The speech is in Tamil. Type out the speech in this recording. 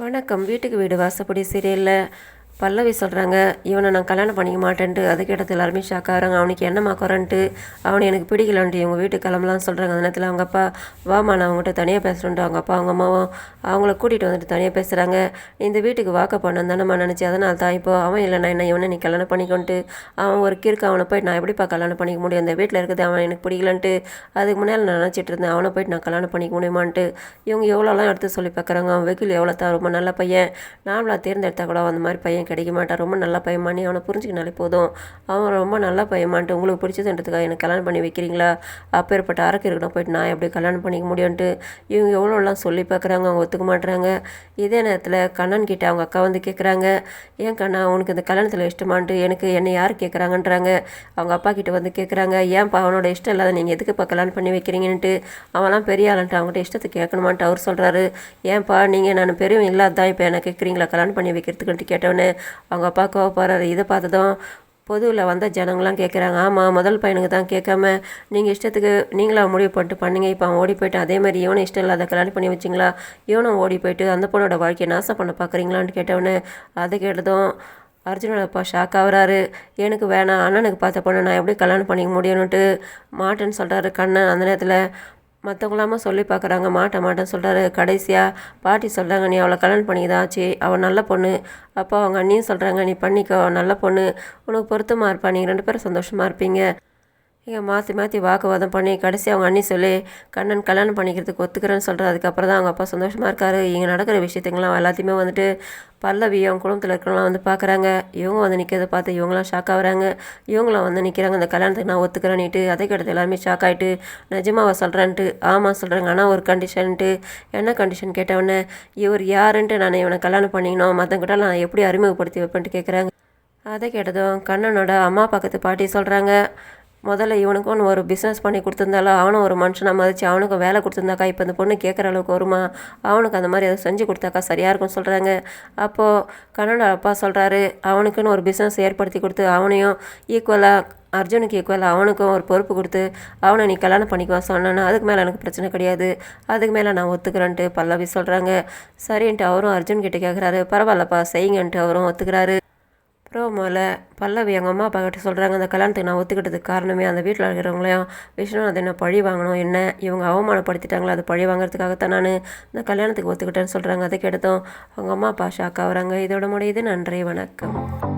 வணக்கம். வீட்டுக்கு வீடு வாசப்படி சீரியலில் பல்லவி சொல்கிறாங்க, இவனை நான் கல்யாணம் பண்ணிக்க மாட்டேன்ட்டு. அதுக்கு இடத்துல எல்லாருமே ஷாக் ஆகிறாங்க. அவனுக்கு என்னம்மா குறன்ட்டு, அவனை எனக்கு பிடிக்கலான்ட்டு இவங்க வீட்டுக்கு கிளம்பலான்னு சொல்கிறாங்க. அந்த நேரத்தில் அவங்க அப்பா, வாமா நான் அவங்ககிட்ட தனியாக பேசுகிறேன்ட்டு அவங்க அப்பா அவங்க அம்மாவும் அவங்கள கூட்டிகிட்டு வந்துட்டு தனியாக பேசுகிறாங்க. இந்த வீட்டுக்கு வாக்க பண்ண தானம்மா நினச்சி, அதனால் தான் இப்போ அவன் இல்லைனா என்ன இவனை நீ கல்யாணம் பண்ணிக்கொண்டு அவன் ஒரு கிறுக்கு. அவனை போய்ட்டு நான் எப்படிப்பா கல்யாணம் பண்ணிக்க முடியும், அந்த வீட்டில் இருக்கிறது அவன் எனக்கு பிடிக்கலன்ட்டு. அதுக்கு முன்னால் நான் நினச்சிட்டு இருந்தேன் அவனை போய்ட்டு நான் கல்யாணம் பண்ணிக்க முடியுமான்ட்டு. இவங்க எவ்வளோலாம் எடுத்து சொல்லி பார்க்குறாங்க. அவன் வெக்கில் எவ்வளோ தான் ரொம்ப நல்ல பையன், நாமளா தேர்ந்தெடுத்தா கூட அந்த மாதிரி பையன் கிடைக்க மாட்டான். ரொம்ப நல்ல பையன்மானி, அவனை புரிஞ்சுக்கினாலே போதும். அவன் ரொம்ப நல்ல பையன்மான்ட்டு உங்களுக்கு பிடிச்சதுன்றதுக்காக எனக்கு கல்யாணம் பண்ணி வைக்கிறீங்களா, அப்பேற்பட்ட அரக்கு இருக்கணும் போய்ட்டு நான் எப்படி கல்யாணம் பண்ணிக்க முடியும்ன்ட்டு இவங்க எவ்வளோலாம் சொல்லி பார்க்குறாங்க. அவங்க ஒத்துக்க மாட்டுறாங்க. இதே நேரத்தில் கண்ணன் கிட்ட அவங்க அக்கா வந்து கேட்குறாங்க, ஏன் கண்ணா உனக்கு இந்த கல்யாணத்தில் இஷ்டமான்ட்டு என்னை யார் கேட்குறாங்கன்றாங்க. அவங்க அப்பா கிட்ட வந்து கேட்குறாங்க, ஏன்ப்பா அவனோட இஷ்டம் இல்லாத நீங்கள் எதுக்குப்பா கல்யாணம் பண்ணி வைக்கிறீங்கன்ட்டு. அவன்லாம் பெரிய ஆளுன்ட்டு அவங்ககிட்ட இஷ்டத்துக்கு கேட்கணுமான்ட்டு அவர் சொல்கிறாரு. ஏன்ப்பா நீங்கள் நான் பெரியவன் இல்லாதான் இப்போ என்ன கேட்குறீங்களா கல்யாணம் பண்ணி வைக்கிறதுக்குன்ட்டு கேட்டவொன்னே அவங்க அப்பா கோவப்படுறாரு. இதை பார்த்ததும் பொதுவில் வந்த ஜனங்களாம் கேட்குறாங்க, ஆமாம் முதல் பையனுக்கு தான் கேட்காம நீங்கள் இஷ்டத்துக்கு நீங்களாக முடிவு பண்ணிட்டு பண்ணீங்க. இப்போ அவன் ஓடி போய்ட்டு அதே மாதிரி இவனும் இஷ்டம் இல்லாத கல்யாணம் பண்ணி வச்சிங்களா, இவனும் ஓடி போய்ட்டு அந்த பொண்ணோட வாழ்க்கையை நாசம் பண்ண பார்க்குறீங்களான்னு கேட்டவொன்னே அதை கேட்டதும் அர்ஜுனோட அப்பா ஷாக் ஆகுறாரு. எனக்கு வேணாம், அண்ணனுக்கு பார்த்த பொண்ணு நான் எப்படி கல்யாணம் பண்ணிக்க முடியும்னுட்டு மாட்டேன்னு சொல்கிறாரு கண்ணன். அந்த நேரத்தில் மற்றவங்களாம சொல்லி பார்க்குறாங்க, மாட்டேன்னு சொல்கிறாரு. கடைசியாக பாட்டி சொல்கிறாங்க, நீ அவளை கல்யாணம் பண்ணிக்கதாச்சு, அவள் நல்ல பொண்ணு. அப்போ அவங்க அண்ணியும் சொல்கிறாங்க, நீ பண்ணிக்கோ, நல்ல பொண்ணு, உனக்கு பொருத்தமாக இருப்பா, நீங்கள் 2 பேரும் சந்தோஷமாக இருப்பீங்க. இங்கே மாற்றி வாக்குவாதம் பண்ணி கடைசி அவங்க அண்ணி சொல்லி கண்ணன் கல்யாணம் பண்ணிக்கிறதுக்கு ஒத்துக்கிறேன்னு சொல்கிறார். அதுக்கப்புறம் தான் அவங்க அப்பா சந்தோஷமாக இருக்காரு. இங்கே நடக்கிற விஷயத்துங்களாம் எல்லாத்தையுமே வந்துட்டு பல்லவி அவங்க குடும்பத்தில் இருக்கிறவங்களாம் வந்து பார்க்குறாங்க. இவங்க வந்து நிற்கிறத பார்த்து இவங்களாம் ஷாக் ஆகுறாங்க. இவங்களாம் வந்து நிற்கிறாங்க, இந்த கல்யாணத்துக்கு நான் ஒத்துக்கிறேன்னுட்டு. அதை கிட்ட எல்லாருமே ஷாக் ஆகிட்டு நிஜமாவா சொல்கிறேன்ட்டு ஆமாம் சொல்கிறாங்க. ஆனால் ஒரு கண்டிஷன்ட்டு. என்ன கண்டிஷன் கேட்டவொடனே, இவர் யாருன்ட்டு நான் இவனை கல்யாணம் பண்ணிக்கணும், மற்றவங்கிட்ட நான் எப்படி அறிமுகப்படுத்தி வைப்பேன்ட்டு கேட்குறாங்க. அதை கேட்டதும் கண்ணனோட அம்மா பக்கத்து பாட்டி சொல்கிறாங்க, முதல்ல இவனுக்கும் ஒரு பிஸ்னஸ் பண்ணி கொடுத்துருந்தாலும் அவனும் ஒரு மனுஷனாக மதிச்சு அவனுக்கும் வேலை கொடுத்துருந்தாக்கா இப்போ இந்த பொண்ணு கேட்குற அளவுக்கு வருமா, அவனுக்கு அந்த மாதிரி எதாவது செஞ்சு கொடுத்தாக்கா சரியாக இருக்கும்னு சொல்கிறாங்க. அப்போது கண்ணனோட அப்பா சொல்கிறாரு, அவனுக்குன்னு ஒரு பிஸ்னஸ் ஏற்படுத்தி கொடுத்து அவனையும் ஈக்குவலாக அர்ஜுனுக்கு ஈக்குவலாக அவனுக்கும் ஒரு பொறுப்பு கொடுத்து அவனை நீ கல்யாணம் பண்ணிக்குவான் சொன்னான்னா அதுக்கு மேலே எனக்கு பிரச்சனை கிடையாது, அதுக்கு மேலே நான் ஒத்துக்கிறேன்ட்டு பல்லவி சொல்கிறாங்க. சரின்ட்டு அவரும் அர்ஜுன் கிட்டே கேட்குறாரு, பரவாயில்லப்பா செய்யுங்கன்ட்டு அவரும் ஒத்துக்கிறாரு. ப்ரோமோவில் பல்லவி எங்கள் அம்மா அப்பா கிட்ட சொல்கிறாங்க, அந்த கல்யாணத்துக்கு நான் ஒத்துக்கிட்டதுக்கு காரணமே அந்த வீட்டில் இருக்கிறவங்களையும் விஷ்ணுநாத் என்ன பழி வாங்கணும், என்ன இவங்க அவமானப்படுத்திட்டாங்களோ அது பழி வாங்குறதுக்காகத்தான் நான் இந்த கல்யாணத்துக்கு ஒத்துக்கிட்டேன்னு சொல்கிறாங்க. அதை கேட்டதும் அவங்க அம்மா அப்பா ஷாக் ஆகுறாங்க. இதோட முடியுது. நன்றி, வணக்கம்.